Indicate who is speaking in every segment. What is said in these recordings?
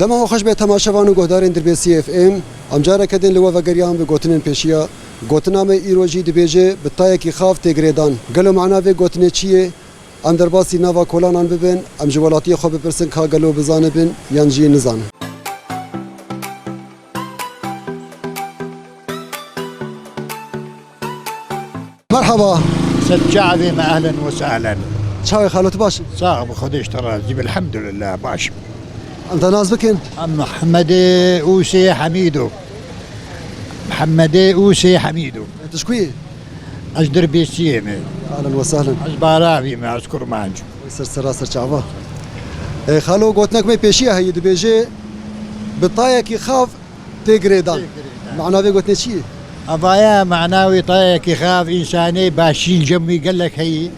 Speaker 1: دما خوش به تماشاوان و گهدارین دربیسی اف ام امجاره کدین لوا وگریان به گوتنین پیشیا گوتنام ایروجی دبیجه بتای کی خاف تگریدان گلو معنا به گوتنه چیه ام درباسی نوا کولانان ببین ام جوالاتی خو بپرسن کا گلو بزانه بن یانجی نزان مرحبا
Speaker 2: ست شعبي اهلا وسهلا.
Speaker 1: شاوي خالوت باش
Speaker 2: صاحب خديش ترازي الحمد لله باش.
Speaker 1: انت ناس بكن
Speaker 2: محمد اوسي حميدو. محمد اوسي حميدو.
Speaker 1: انت شكوي
Speaker 2: اجدر بيسيمي.
Speaker 1: اهلا وسهلا.
Speaker 2: اجبارابي ما اذكر مانج.
Speaker 1: سر سراسر شعبه خالو قوتناك مي بيشيه هي دبيجي بطايك يخاف تجريدان معناه بيقوتني شي
Speaker 2: أبايا معناوي طايك يخاف إنساني باشيل جمي قال لك هي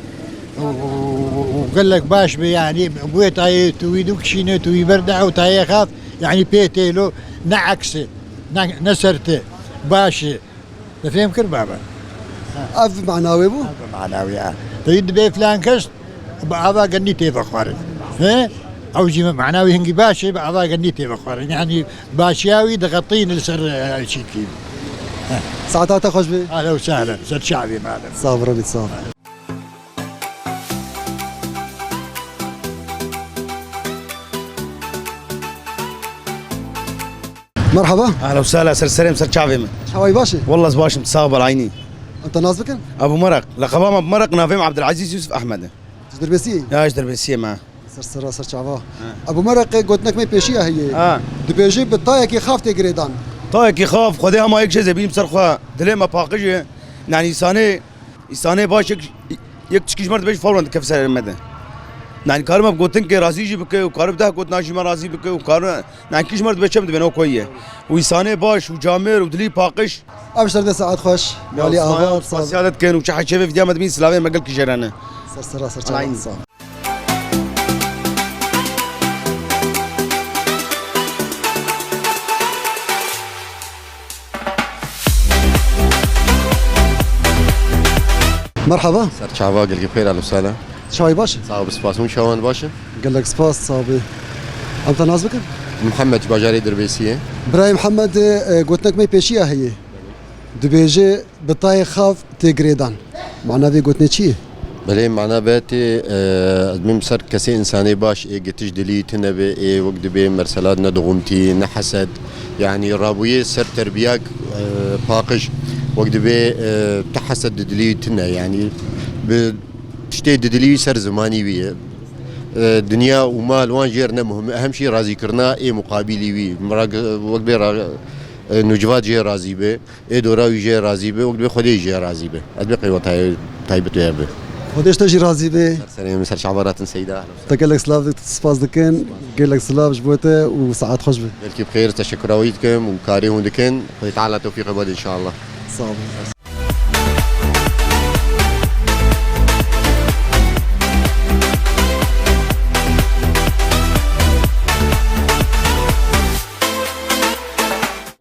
Speaker 2: وقال لك باش يعني بوي طاي توي دوكشينه توي بردع وطاي يخاف يعني بيتيلو نعكسه نسرته باشي فهم كر بابا
Speaker 1: اف معناوي بو
Speaker 2: معناوي تريد بي فلان كشت بابا قني تيفخوار ها او جي معناوي هنجي باشي بابا قني تيفخوار يعني باشياوي دغطين لسر شي كيف
Speaker 1: ساعتها خوش بي
Speaker 2: اهلا وسهلا ست شعبي معنا
Speaker 1: صابر ربي صابر مرحبا
Speaker 3: اهلا وسهلا سر سليم سر شعبي
Speaker 1: شاوي باشي
Speaker 3: والله زباش متصاب العيني
Speaker 1: انت ناس بكن
Speaker 3: ابو مرق لقبامه بمرق نافيم عبد العزيز يوسف احمد
Speaker 1: دربسي
Speaker 3: يا ايش دربسيه معه
Speaker 1: سر شعبه ابو مرق قلت مي بيشيه هي دبيجي بالطايك يخاف تجريدان
Speaker 3: طايك يخاف خدها ما يكشي زبيم سرخه دلما باقجه يعني انسانه باش يك تشكيش مرد بيش فورا كيف سر المدى يعني كارما بقولتن كي رازي جي بك وكارب ده قلت ناجي ما رازي بك وكار يعني كيش مرد بيش بنو كويه وانسانه باش وجامر ودلي باقش
Speaker 1: ابشر ده ساعات خوش مالي اغار
Speaker 3: سيادة كان وشح شاف في مدمين سلاوي ما قال كجرانه
Speaker 1: سر شعبه مرحبا
Speaker 4: سر شعبا قال لك بخير اهلا وسهلا.
Speaker 1: شاوي باشا
Speaker 4: صاحب سباس مو شوان باشا
Speaker 1: قال لك سباس صابي انت ناس بكن
Speaker 4: محمد باجاري دربيسيه
Speaker 1: براي محمد قلت لك مي بيشيه هي دبيجي بطاي خاف تجريدان معناه في قلتني شي
Speaker 4: بلي معنا باتي ادمي مسر كسي انساني باش اي قتش دلي تنبي اي وقت بي مرسلات ندغمتي نحسد يعني رابويه سر تربياك باقش وقت بي تحسد دلي تنا يعني بتشتي دلي سر زماني بيه دنيا ومال وان جيرنا مهم اهم شيء رازي كرنا اي مقابلي بي وقت بي نجوات جي رازي به اي دوراوي جي رازي به وقت بي خدي جي رازي به ادبي قيوه تايبتو يا به
Speaker 1: وديش تجي رازي به
Speaker 4: سلام سر شعبارات سيدة
Speaker 1: تقول لك سلاف سباس دكن قال لك سلاف جبوته وساعات خوش به
Speaker 4: بلكي بخير تشكراويتكم وكاريهم دكن تعالى توفيق عباد ان شاء الله
Speaker 1: صابر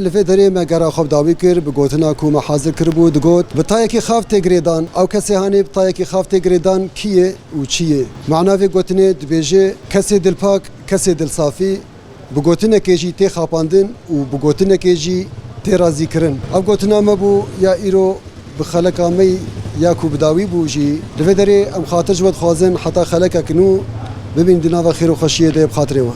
Speaker 1: لفه دری ما گرا خوب داوی کر بگوتنا کو ما حاضر کر بود گوت بتای کی خاف تگریدان او کسی هانی بتای کی خاف تگریدان کیه و چیه معنا وی گوتنه دبیجه کسی دل پاک کسی دل صافی بگوتنه کیجی تی خاپاندن و بگوتنه کیجی تی رازی کرن او گوتنا ما بو یا ایرو بخلق امی یا کو بداوی بو جی لفه دری ام خاطر جود خوازن حتی خلق کنو ببین دنا و خیر و خوشیه ده بخاطره